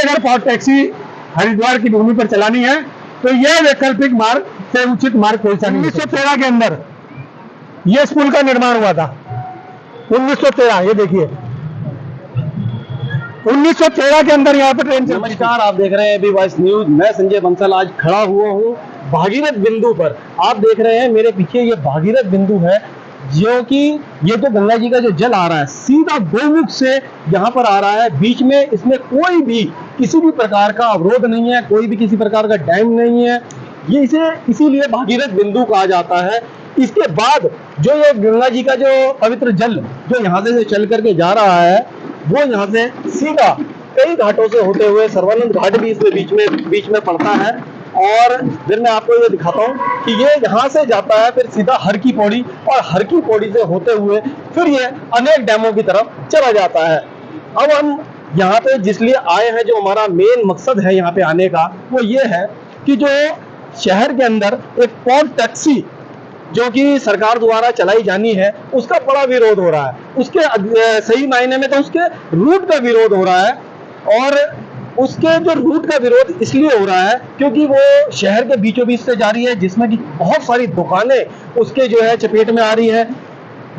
अगर pot taxi Haridwar की भूमि पर चलानी है तो यह वैकल्पिक मार्ग से उचित मार्ग कोई सा नहीं। 1913 के अंदर यह स्कूल का निर्माण हुआ था। 1913, ये देखिए 1913 के अंदर यहाँ पर ट्रेन। नमस्कार, आप देख रहे हैं एबी वॉइस न्यूज। मैं संजय बंसल आज खड़ा हुआ हूँ भागीरथ बिंदु पर। आप देख रहे हैं मेरे पीछे ये भागीरथ बिंदु है, जो कि ये तो गंगा जी का जो जल आ रहा है सीधा गोमुख से यहाँ पर आ रहा है। बीच में इसमें कोई भी किसी भी प्रकार का अवरोध नहीं है, कोई भी किसी प्रकार का डैम नहीं है। ये इसे इसीलिए भागीरथ बिंदु कहा जाता है। इसके बाद जो ये गंगा जी का जो पवित्र जल जो यहाँ से चल करके जा रहा है, वो यहाँ से सीधा कई घाटों से होते हुए सर्वानंद घाट भी इसमें बीच में पड़ता है। और फिर मैं आपको ये दिखाता हूँ कि ये यहाँ से जाता है फिर सीधा हर की पौड़ी, और हर की पौड़ी से होते हुए फिर ये अनेक डैमों की तरफ चला जाता है। अब हम यहाँ पे जिसलिए आए हैं, जो हमारा मेन मकसद है यहाँ पे आने का, वो ये है कि जो शहर के अंदर एक पॉट टैक्सी जो कि सरकार द्वारा चलाई जानी है, उसका बड़ा विरोध हो रहा है। उसके सही मायने में तो उसके रूट का विरोध हो रहा है। और उसके जो रूट का विरोध इसलिए हो रहा है क्योंकि वो शहर के बीचों बीच से जा रही है, जिसमें कि बहुत सारी दुकानें उसके जो है चपेट में आ रही है।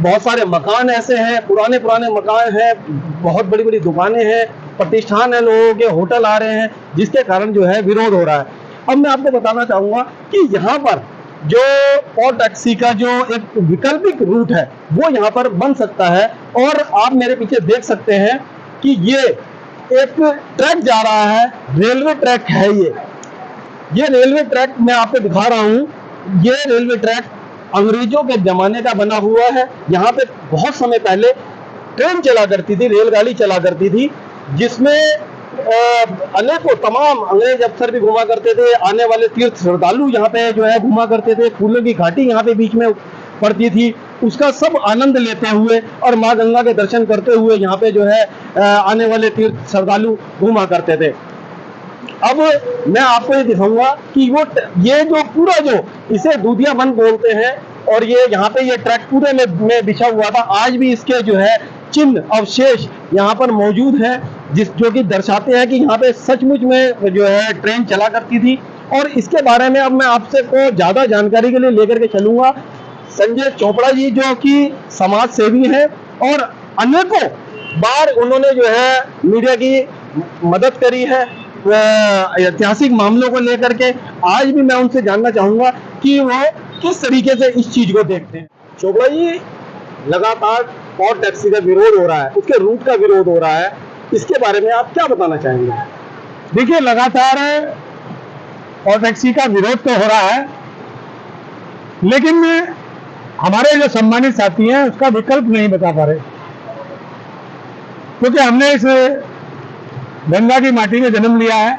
बहुत सारे मकान ऐसे हैं, पुराने मकान हैं, बहुत बड़ी बड़ी दुकानें हैं, प्रतिष्ठान है, लोगों के होटल आ रहे हैं, जिसके कारण जो है विरोध हो रहा है। अब मैं आपको बताना चाहूंगा कि यहाँ पर जो पॉट टैक्सी का जो एक वैकल्पिक रूट है वो यहाँ पर बन सकता है। और आप मेरे पीछे देख सकते हैं कि ये एक ट्रैक जा रहा है, रेलवे ट्रैक है। ये रेलवे ट्रैक मैं आपको दिखा रहा हूँ। ये रेलवे ट्रैक अंग्रेजों के जमाने का बना हुआ है। यहाँ पे बहुत समय पहले ट्रेन चला करती थी, रेलगाड़ी चला करती थी, जिसमें अनेकों तमाम अंग्रेज अफसर भी घुमा करते थे। आने वाले तीर्थ श्रद्धालु यहाँ पे जो है घुमा करते थे। फूलों की घाटी यहाँ पे बीच में पड़ती थी, उसका सब आनंद लेते हुए और माँ गंगा के दर्शन करते हुए यहाँ पे जो है आने वाले तीर्थ श्रद्धालु घुमा करते थे। अब मैं आपको ये दिखाऊंगा कि वो ये जो पूरा जो इसे दूधिया बंद बोलते हैं, और ये यहाँ पे ये ट्रैक पूरे में बिछा हुआ था। आज भी इसके जो है चिन्ह अवशेष यहाँ पर मौजूद है, जो कि दर्शाते हैं कि यहाँ पे सचमुच में जो है ट्रेन चला करती थी। और इसके बारे में अब मैं आपसे को ज्यादा जानकारी के लिए लेकर के चलूंगा संजय चोपड़ा जी, जो कि समाज सेवी हैं और अनेकों बार उन्होंने जो है मीडिया की मदद करी है ऐतिहासिक मामलों को लेकर के। आज भी मैं उनसे जानना चाहूंगा कि वो किस तरीके से इस चीज को देखते हैं। चोपड़ा जी, लगातार पॉट टैक्सी का विरोध हो रहा है, उसके रूट का विरोध हो रहा है, इसके बारे में आप क्या बताना चाहेंगे? देखिए, लगातार पॉट टैक्सी का विरोध तो हो रहा है, लेकिन हमारे जो सम्मानित साथी हैं उसका विकल्प नहीं बता पा रहे, क्योंकि हमने इस गंगा की माटी में जन्म लिया है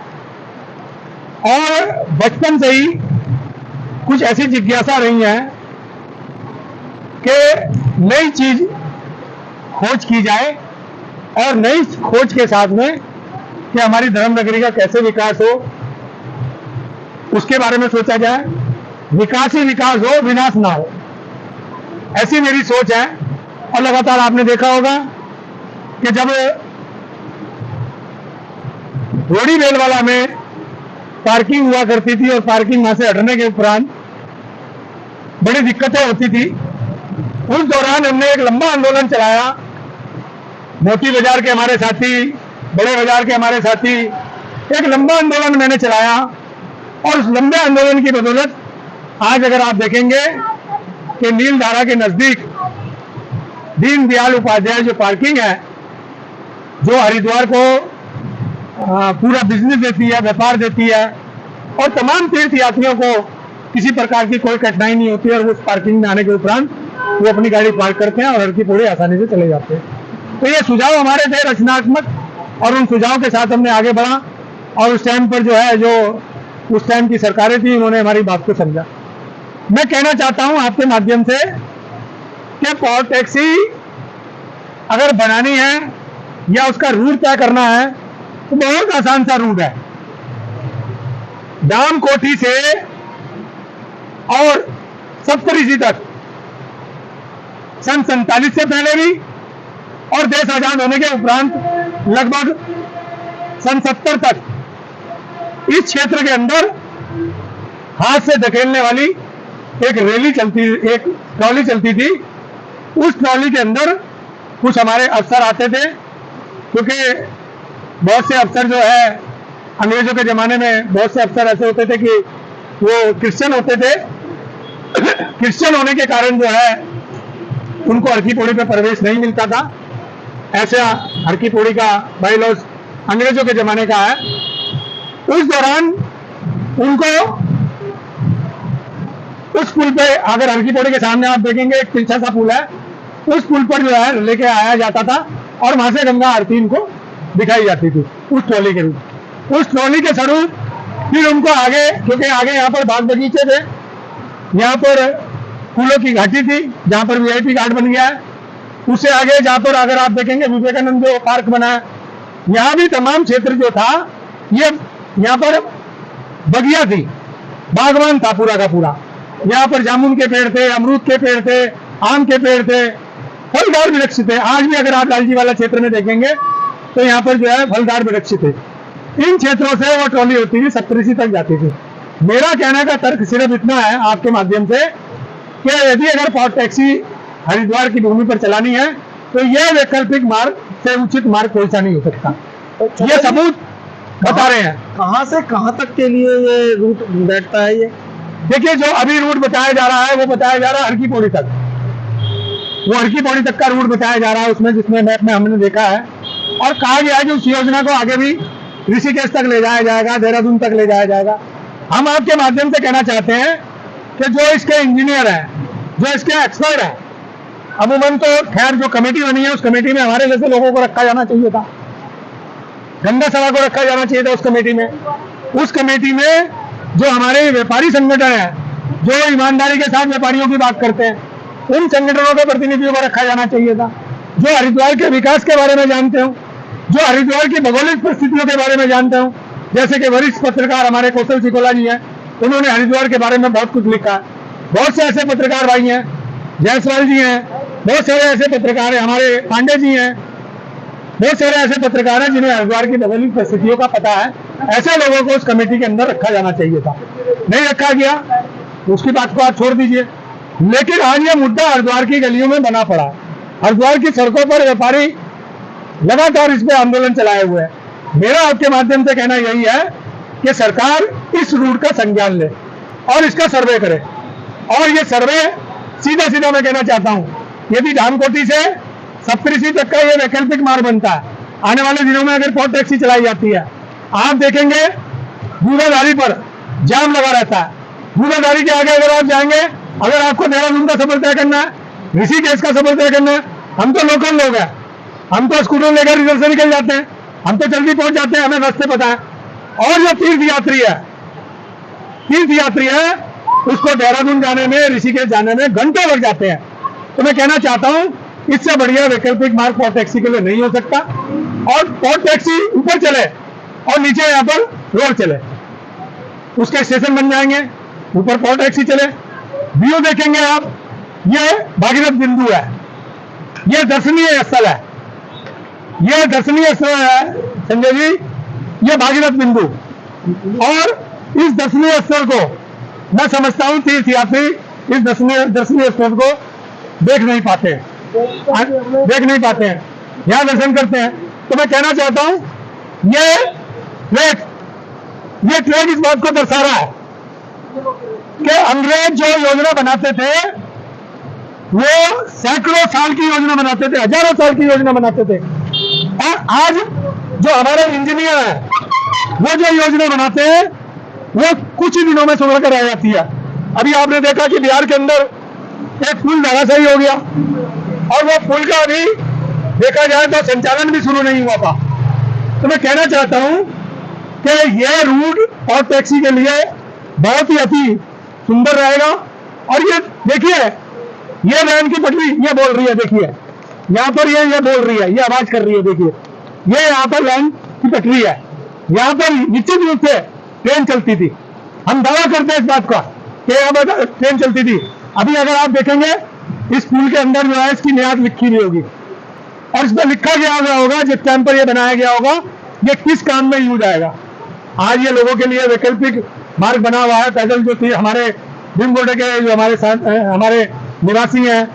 और बचपन से ही कुछ ऐसी जिज्ञासा रही है कि नई चीज खोज की जाए, और नई खोज के साथ में कि हमारी धर्म नगरी का कैसे विकास हो उसके बारे में सोचा जाए। विकास ही विकास हो, विनाश ना हो, ऐसी मेरी सोच है। और लगातार आपने देखा होगा कि जब रोड़ी बेलवाला में पार्किंग हुआ करती थी और पार्किंग वहां से हटने के उपरांत बड़ी दिक्कतें होती थी, उस दौरान हमने एक लंबा आंदोलन चलाया। मोती बाजार के हमारे साथी, बड़े बाजार के हमारे साथी, एक लंबा आंदोलन मैंने चलाया, और उस लंबे आंदोलन की बदौलत आज अगर आप देखेंगे कि नीलधारा के नजदीक दीनदयाल उपाध्याय जो पार्किंग है, जो हरिद्वार को पूरा बिजनेस देती है, व्यापार देती है, और तमाम तीर्थ यात्रियों को किसी प्रकार की कोई कठिनाई नहीं होती है, और उस पार्किंग में आने के उपरांत वो अपनी गाड़ी पार्क करते हैं और हर की पौड़ी आसानी से चले जाते हैं। तो ये सुझाव हमारे थे रचनात्मक, और उन सुझाव के साथ हमने आगे बढ़ा, और उस टाइम पर जो है, जो उस टाइम की सरकारें थी, उन्होंने हमारी बात को समझा। मैं कहना चाहता हूं आपके माध्यम से कि पॉट टैक्सी अगर बनानी है या उसका रूट तय करना है तो बहुत आसान सा रूट है। दाम कोठी से और सप्तऋषि तक सन 47 से पहले भी और देश आजाद होने के उपरांत लगभग सन 70 तक इस क्षेत्र के अंदर हाथ से धकेलने वाली एक एक ट्रॉली चलती थी। उस ट्रॉली के अंदर कुछ हमारे अफसर आते थे, क्योंकि बहुत से अफसर जो है अंग्रेजों के जमाने में बहुत से अफसर ऐसे होते थे कि वो क्रिश्चियन होते थे। क्रिश्चियन होने के कारण जो है उनको हरकी पौड़ी पे प्रवेश नहीं मिलता था। ऐसा हरकी पौड़ी का बायलॉज अंग्रेजों के जमाने का है। उस दौरान उनको उस पुल पे, अगर हरकी पौड़ी के सामने आप देखेंगे एक तिरछा सा पुल है, उस पुल पर जो है लेके आया जाता था और वहां से गंगा आरती इनको दिखाई जाती थी उस ट्रॉली के रूप। उस ट्रॉली के स्वरूप फिर उनको आगे, क्योंकि आगे यहाँ पर बाग बगीचे थे, यहाँ पर फूलों की घाटी थी जहाँ पर वीआईपी घाट बन गया है। उससे आगे जहाँ पर अगर आप देखेंगे विवेकानंद जो पार्क बना है, यहाँ भी तमाम क्षेत्र जो था ये यहाँ पर बगिया थी, बागवान था पूरा का पूरा। यहाँ पर जामुन के पेड़ थे, अमरूद के पेड़ थे, आम के पेड़ थे, फलदार वृक्ष थे। आज भी अगर आप लालजी वाला क्षेत्र में देखेंगे तो यहाँ पर जो है फलदार वृक्ष थे। इन क्षेत्रों से वो ट्रॉली होती थी, सप्तऋषि तक जाती थी। मेरा कहने का तर्क सिर्फ इतना है आपके माध्यम से कि यदि अगर पॉट टैक्सी हरिद्वार की भूमि पर चलानी है तो यह वैकल्पिक मार्ग से उचित मार्ग कोई सा नहीं हो सकता। ये सबूत बता रहे हैं। कहां से कहां तक के लिए ये रूट बैठता है? ये देखिए, जो अभी रूट बताया जा रहा है वो बताया जा रहा है हरकी पौड़ी तक। वो हरकी पौड़ी तक का रूट बताया जा रहा है उसमें, जिसमें मैप में हमने देखा है और कहा गया है कि उस योजना को आगे भी ऋषिकेश तक ले जाया जाएगा, देहरादून तक ले जाया जाएगा। हम आपके माध्यम से कहना चाहते हैं कि जो इसके इंजीनियर हैं, जो इसके एक्सपर्ट हैं, अमूमन तो खैर जो कमेटी बनी है उस कमेटी में हमारे जैसे लोगों को रखा जाना चाहिए था, गंगा सभा को रखा जाना चाहिए था उस कमेटी में। उस कमेटी में जो हमारे व्यापारी संगठन है, जो ईमानदारी के साथ व्यापारियों की बात करते हैं, उन संगठनों के प्रतिनिधियों को रखा जाना चाहिए था, जो हरिद्वार के विकास के बारे में जानते हो, जो हरिद्वार की भौगोलिक परिस्थितियों के बारे में जानते हो। जैसे कि वरिष्ठ पत्रकार हमारे कौशल सिकोला जी हैं, उन्होंने हरिद्वार के बारे में बहुत कुछ लिखा है। बहुत से ऐसे पत्रकार भाई हैं, जायसवाल जी हैं, बहुत सारे ऐसे पत्रकार हैं, हमारे पांडे जी हैं, बहुत सारे ऐसे पत्रकार हैं जिन्हें हरिद्वार की भौगोलिक परिस्थितियों का पता है। ऐसे लोगों को उस कमेटी के अंदर रखा जाना चाहिए था, नहीं रखा गया। उसकी बात को आप छोड़ दीजिए, लेकिन आज ये मुद्दा हरिद्वार की गलियों में बना पड़ा। हरिद्वार की सड़कों पर व्यापारी लगातार इस पे आंदोलन चलाए हुए हैं। मेरा आपके माध्यम से कहना यही है कि सरकार इस रूट का संज्ञान ले और इसका सर्वे करे। और ये सर्वे सीधा सीधा मैं कहना चाहता हूं, यदि धामकोटी से सप्तऋषि तक का ये वैकल्पिक मार्ग बनता है, आने वाले दिनों में अगर पॉट टैक्सी चलाई जाती है, आप देखेंगे बूढ़ाधारी पर जाम लगा रहता है। बूढ़ाधारी के आगे अगर आप जाएंगे, अगर आपको देहरादून का सफर तय करना है, ऋषिकेश का सफर तय करना है, हम तो लोकल लोग हैं, हम तो स्कूटर लेकर इधर से निकल जाते हैं, हम तो जल्दी पहुंच जाते हैं, हमें रास्ते पता है। और जो तीर्थ यात्री है उसको देहरादून जाने में, ऋषिकेश जाने में घंटों लग जाते हैं। तो मैं कहना चाहता हूं इससे बढ़िया वैकल्पिक मार्ग पॉट टैक्सी के लिए नहीं हो सकता। और पॉट टैक्सी ऊपर चले और नीचे यहाँ पर रोड चले, उसके स्टेशन बन जाएंगे, ऊपर पॉट टैक्सी चले। व्यू देखेंगे आप, ये भागीरथ बिंदु है, ये दर्शनीय स्थल है, ये दर्शनीय स्थल है संजय जी, ये भागीरथ बिंदु। और इस दर्शनीय स्थल को मैं समझता हूं तीर्थ यात्री इस दर्शनीय स्थल को देख नहीं पाते हैं, यहाँ दर्शन करते हैं। तो मैं कहना चाहता हूं ये ट्रैक इस बात को दर्शा रहा है कि अंग्रेज जो योजना बनाते थे वो सैकड़ों साल की योजना बनाते थे, हजारों साल की योजना बनाते थे। और आज जो हमारे इंजीनियर हैं वो जो योजना बनाते हैं वो कुछ ही दिनों में सुधर कर आ जाती है। अभी आपने देखा कि बिहार के अंदर एक पुल धराशायी हो गया और वो पुल का अभी देखा जाए तो संचालन भी शुरू नहीं हुआ था। तो मैं कहना चाहता हूं कि यह रूट पॉट टैक्सी के लिए बहुत ही अति सुंदर रहेगा। और ये देखिए, ये रेल की पटरी ये बोल रही है, देखिए यहाँ पर ये बोल रही है, ये आवाज कर रही है, देखिए ये यहाँ पर लाइन की पटरी है, यहाँ पर निश्चित रूप से ट्रेन चलती थी। हम दावा करते हैं इस बात का कि यहाँ पर ट्रेन चलती थी। अभी अगर आप देखेंगे इस पुल के अंदर जो है इसकी मियाद लिखी हुई होगी और इस पर लिखा गया होगा जिस टाइम पर यह बनाया गया होगा ये किस काम में यूज आएगा। आज ये लोगों के लिए वैकल्पिक मार्ग बना हुआ है। पैदल जो थी हमारे भीमगोटे के जो हमारे साथ हमारे निवासी हैं,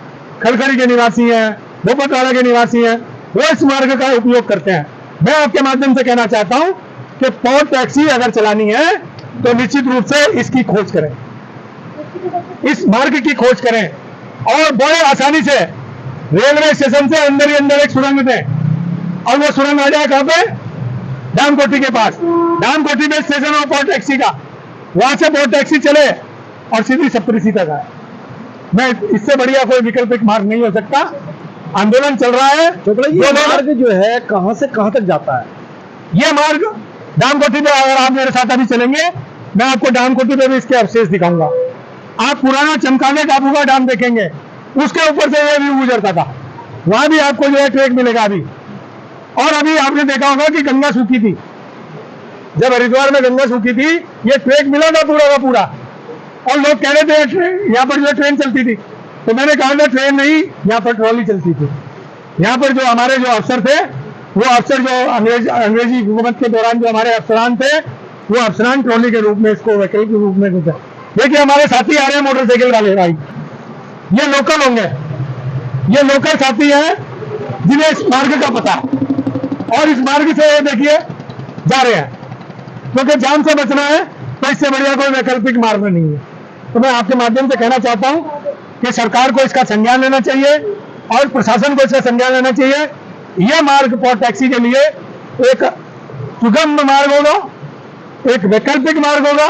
खड़खड़ी के निवासी हैं, भोपतवाड़ा के निवासी हैं, वो इस मार्ग का उपयोग करते हैं। मैं आपके माध्यम से कहना चाहता हूं कि पॉड टैक्सी अगर चलानी है तो निश्चित रूप से इसकी खोज करें, इस मार्ग की खोज करें और बड़े आसानी से रेलवे स्टेशन से अंदर ही अंदर एक सुरंग दें और वो सुरंग आ जाए कहां पे, डामकोटी के पास। डामकोटी में स्टेशन और पॉड टैक्सी का, वहां से पॉड टैक्सी चले और सीधी सप्तऋषि तक आए। मैं इससे बढ़िया कोई वैकल्पिक मार्ग नहीं हो सकता। आंदोलन चल रहा है। ये मार्ग जो है कहां से कहां तक जाता है? ये मार्ग डामकोटी पे, अगर आप मेरे साथ अभी चलेंगे मैं आपको डामकोटी पे भी इसके अवशेष दिखाऊंगा। आप पुराना चमकाने टापू का डाम देखेंगे, उसके ऊपर से ये भी गुजरता था। वहां भी आपको जो है ट्रैक मिलेगा अभी। और अभी आपने देखा होगा कि गंगा सूखी थी, जब हरिद्वार में गंगा सूखी थी ये ट्रैक मिला था पूरा का पूरा, और लोग कह रहे थे यहाँ पर जो ट्रेन चलती थी, तो मैंने कहा था ट्रेन नहीं, यहाँ पर ट्रॉली चलती थी। यहाँ पर जो हमारे जो अफसर थे, वो अफसर जो अंग्रेजी हुकूमत के दौरान जो हमारे अफसरान थे, वो अफसरान ट्रॉली के रूप में इसको वैकल्पिक के रूप में गुजरे। देखिए हमारे साथी आ रहे हैं मोटरसाइकिल वाले भाई, ये लोकल होंगे, ये लोकल साथी हैं जिन्हें इस मार्ग का पता है और इस मार्ग से देखिए जा रहे हैं, क्योंकि जान से बचना है तो इससे बढ़िया कोई वैकल्पिक मार्ग नहीं है। तो मैं आपके माध्यम से कहना चाहता हूं कि सरकार को इसका संज्ञान लेना चाहिए और प्रशासन को इसका संज्ञान लेना चाहिए। यह मार्ग पॉड टैक्सी के लिए एक सुगम मार्ग होगा, एक वैकल्पिक मार्ग होगा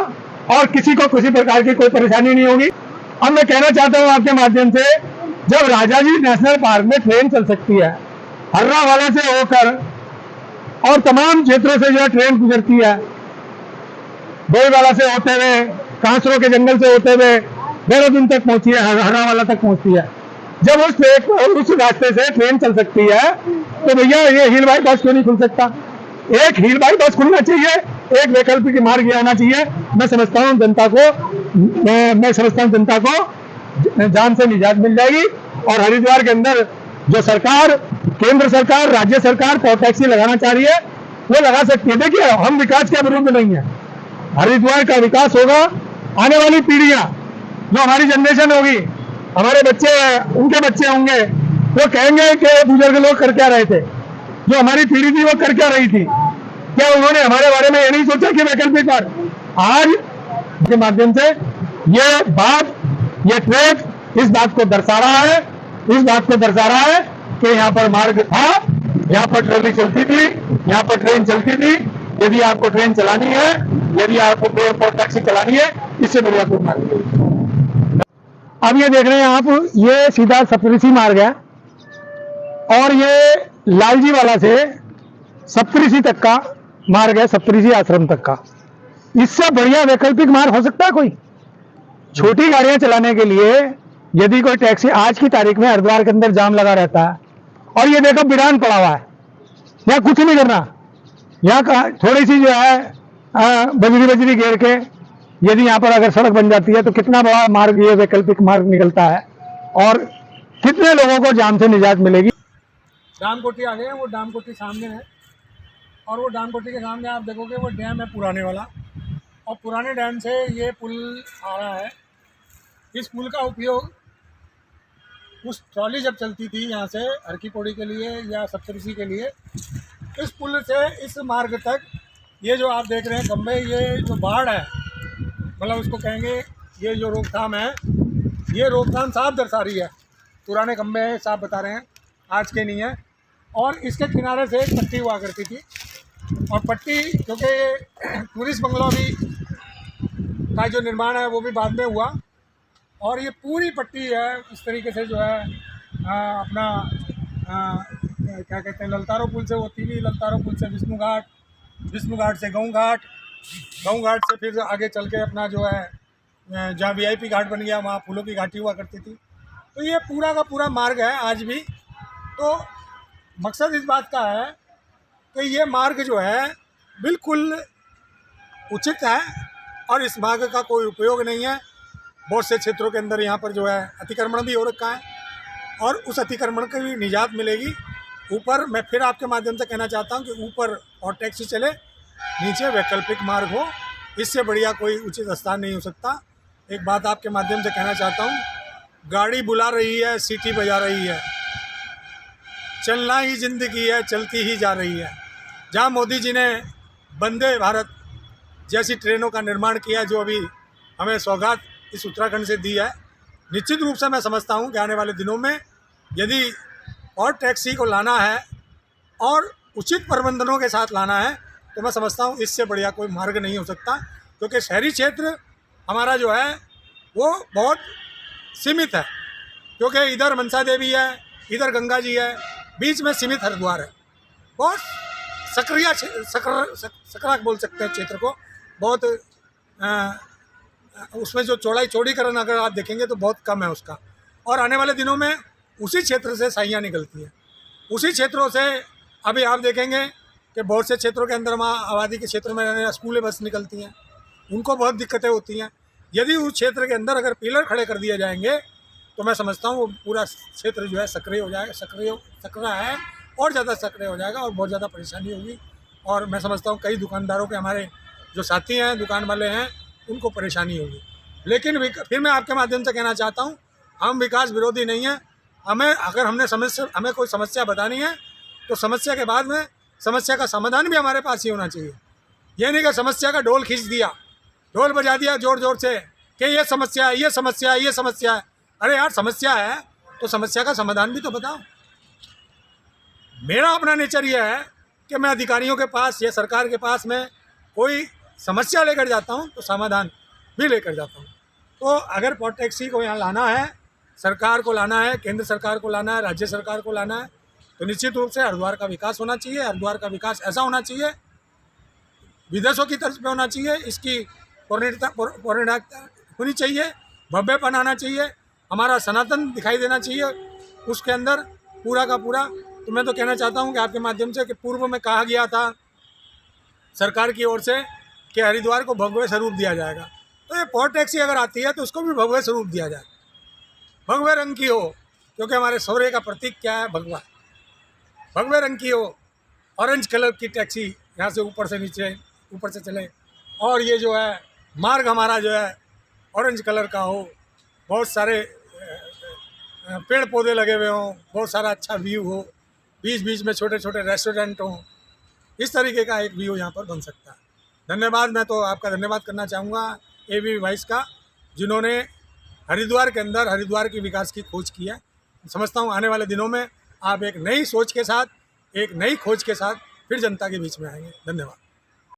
और किसी को किसी प्रकार की कोई परेशानी नहीं होगी। अब मैं कहना चाहता हूं आपके माध्यम से, जब राजाजी नेशनल पार्क में ट्रेन चल सकती है हर्रावाला से होकर और तमाम क्षेत्रों से जो है ट्रेन गुजरती है, बोईवाला से होते हुए, कांसरों के जंगल से होते हुए देहरादून तक पहुंची है, हर्रावाला तक पहुंचती है, जब उस रास्ते से ट्रेन चल सकती है तो भैया ये हील बाईपास क्यों नहीं खुल सकता? एक हील बाईपास खुलना चाहिए, एक वैकल्पिक मार्ग ये आना चाहिए। मैं समझता हूँ जनता को जान से निजात मिल जाएगी और हरिद्वार के अंदर जो सरकार, केंद्र सरकार, राज्य सरकार पॉड टैक्सी लगाना चाह रही है वो लगा सकती है। देखिए हम विकास के विरुद्ध नहीं है, हरिद्वार का विकास होगा। आने वाली पीढ़ियां, जो हमारी जनरेशन होगी, हमारे बच्चे उनके बच्चे होंगे, वो कहेंगे कि बुजुर्ग लोग कर क्या रहे थे, जो हमारी पीढ़ी थी वो कर क्या रही थी, क्या उन्होंने हमारे बारे में ये नहीं सोचा कि वैकल्पिक मार्ग। आज के माध्यम से ये बात, ये ट्रैक इस बात को दर्शा रहा है कि यहाँ पर मार्ग था, यहाँ पर ट्रॉली चलती थी, यहाँ पर ट्रेन चलती थी। यदि आपको ट्रेन चलानी है, यदि आपको पॉड टैक्सी चलानी है, इससे बढ़िया कोई मार्ग नहीं। अब ये देख रहे हैं आप, ये सीधा सप्तऋषि मार्ग है और ये लालजी वाला से सप्तऋषि तक का मार्ग है, सप्तऋषि आश्रम तक का। इससे बढ़िया वैकल्पिक मार्ग हो सकता है कोई? छोटी गाड़ियां चलाने के लिए यदि कोई टैक्सी, आज की तारीख में हरिद्वार के अंदर जाम लगा रहता है और ये देखो बिरान पड़ा हुआ है, यहाँ कुछ नहीं करना, यहाँ थोड़ी सी जो है बजरी घेर के यदि यहाँ पर अगर सड़क बन जाती है तो कितना बड़ा मार्ग, ये वैकल्पिक मार्ग निकलता है और कितने लोगों को जाम से निजात मिलेगी। डामकोटी आ गए हैं, वो डामकोटी सामने है और वो डामकोटी के सामने आप देखोगे वो डैम है पुराने वाला, और पुराने डैम से ये पुल आ रहा है। इस पुल का उपयोग उस ट्रॉली जब चलती थी यहाँ से हर की पौड़ी के लिए या सप्तऋषि के लिए, इस पुल से इस मार्ग तक ये जो आप देख रहे हैं खंबे, ये जो बाढ़ है, मतलब उसको कहेंगे, ये जो रोकथाम है, ये रोकथाम साफ दर्शा रही है। पुराने खंबे हैं, साफ बता रहे हैं, आज के नहीं है। और इसके किनारे से एक पट्टी हुआ करती थी, और पट्टी क्योंकि टूरिस्ट बंगला भी का जो निर्माण है वो भी बाद में हुआ, और ये पूरी पट्टी है इस तरीके से जो है अपना क्या कहते हैं, ललतारो पुल से होती हुई, ललतारो पुल से विष्णु घाट, विष्णु घाट से गऊ घाट, गऊ घाट से फिर आगे चल के अपना जो है जहाँ VIP घाट बन गया, वहाँ फूलों की घाटी हुआ करती थी। तो ये पूरा का पूरा मार्ग है आज भी। तो मकसद इस बात का है कि ये मार्ग जो है बिल्कुल उचित है और इस मार्ग का कोई उपयोग नहीं है। बहुत से क्षेत्रों के अंदर यहाँ पर जो है अतिक्रमण भी हो रखा है और उस अतिक्रमण की भी निजात मिलेगी ऊपर मैं फिर आपके माध्यम से कहना चाहता हूँ कि ऊपर और टैक्सी चले, नीचे वैकल्पिक मार्ग हो, इससे बढ़िया कोई उचित स्थान नहीं हो सकता। एक बात आपके माध्यम से कहना चाहता हूँ, गाड़ी बुला रही है, सीटी बजा रही है, चलना ही ज़िंदगी है, चलती ही जा रही है। जहाँ मोदी जी ने वंदे भारत जैसी ट्रेनों का निर्माण किया, जो अभी हमें सौगात इस उत्तराखंड से दी है, निश्चित रूप से मैं समझता हूँ कि आने वाले दिनों में यदि और टैक्सी को लाना है और उचित प्रबंधनों के साथ लाना है, तो मैं समझता हूँ इससे बढ़िया कोई मार्ग नहीं हो सकता। क्योंकि शहरी क्षेत्र हमारा जो है वो बहुत सीमित है, क्योंकि इधर मनसा देवी है, इधर गंगा जी है, बीच में सीमित हरिद्वार है। बहुत सकरा बोल सकते हैं क्षेत्र को, बहुत उसमें जो चौड़ीकरण अगर आप देखेंगे तो बहुत कम है उसका। और आने वाले दिनों में उसी क्षेत्र से साइयाँ निकलती हैं, उसी क्षेत्रों से अभी आप देखेंगे कि बहुत से क्षेत्रों के अंदर वहाँ आबादी के क्षेत्रों में स्कूलें बस निकलती हैं, उनको बहुत दिक्कतें होती हैं। यदि उस क्षेत्र के अंदर अगर पिलर खड़े कर दिए जाएंगे तो मैं समझता हूँ वो पूरा क्षेत्र जो है सक्रिय हो जाएगा, सक्रिय है और ज़्यादा सक्रिय हो जाएगा और बहुत ज़्यादा परेशानी होगी। और मैं समझता हूँ कई दुकानदारों के, हमारे जो साथी हैं, दुकान वाले हैं, उनको परेशानी होगी। लेकिन फिर मैं आपके माध्यम से कहना चाहता हूँ, हम विकास विरोधी नहीं हैं। अगर हमें कोई समस्या बतानी है तो समस्या के बाद में समस्या का समाधान भी हमारे पास ही होना चाहिए। ये नहीं कि समस्या का ढोल खींच दिया, ढोल बजा दिया ज़ोर ज़ोर से कि ये समस्या है, ये समस्या है, ये समस्या है। अरे यार, समस्या है तो समस्या का समाधान भी तो बताओ। मेरा अपना नेचर ये है कि मैं अधिकारियों के पास या सरकार के पास में कोई समस्या लेकर जाता हूँ तो समाधान भी लेकर जाता हूँ। तो अगर पॉट टैक्सी को यहाँ लाना है, सरकार को लाना है, केंद्र सरकार को लाना है, राज्य सरकार को लाना है, तो निश्चित रूप से हरिद्वार का विकास होना चाहिए। हरिद्वार का विकास ऐसा होना चाहिए, विदेशों की तर्ज पे होना चाहिए, इसकी पौराणिकता होनी चाहिए, भव्यपन आना चाहिए, हमारा सनातन दिखाई देना चाहिए उसके अंदर पूरा का पूरा। तो मैं तो कहना चाहता हूँ कि आपके माध्यम से कि पूर्व में कहा गया था सरकार की ओर से कि हरिद्वार को भगवे स्वरूप दिया जाएगा, तो ये पॉट टैक्सी अगर आती है तो उसको भी भगवे स्वरूप दिया जाए, भगवे रंग की हो, क्योंकि हमारे शौर्य का प्रतीक क्या है, भगवा। भगवे रंग की हो, ऑरेंज कलर की टैक्सी यहाँ से ऊपर से नीचे, ऊपर से चले, और ये जो है मार्ग हमारा जो है ऑरेंज कलर का हो, बहुत सारे पेड़ पौधे लगे हुए हों, बहुत सारा अच्छा व्यू हो, बीच बीच में छोटे छोटे रेस्टोरेंट हों, इस तरीके का एक व्यू यहाँ पर बन सकता है। धन्यवाद। मैं तो आपका धन्यवाद करना चाहूँगा ABP वाइस का, जिन्होंने हरिद्वार के अंदर हरिद्वार की विकास की खोज की है। समझता हूँ आने वाले दिनों में आप एक नई सोच के साथ, एक नई खोज के साथ फिर जनता के बीच में आएंगे। धन्यवाद।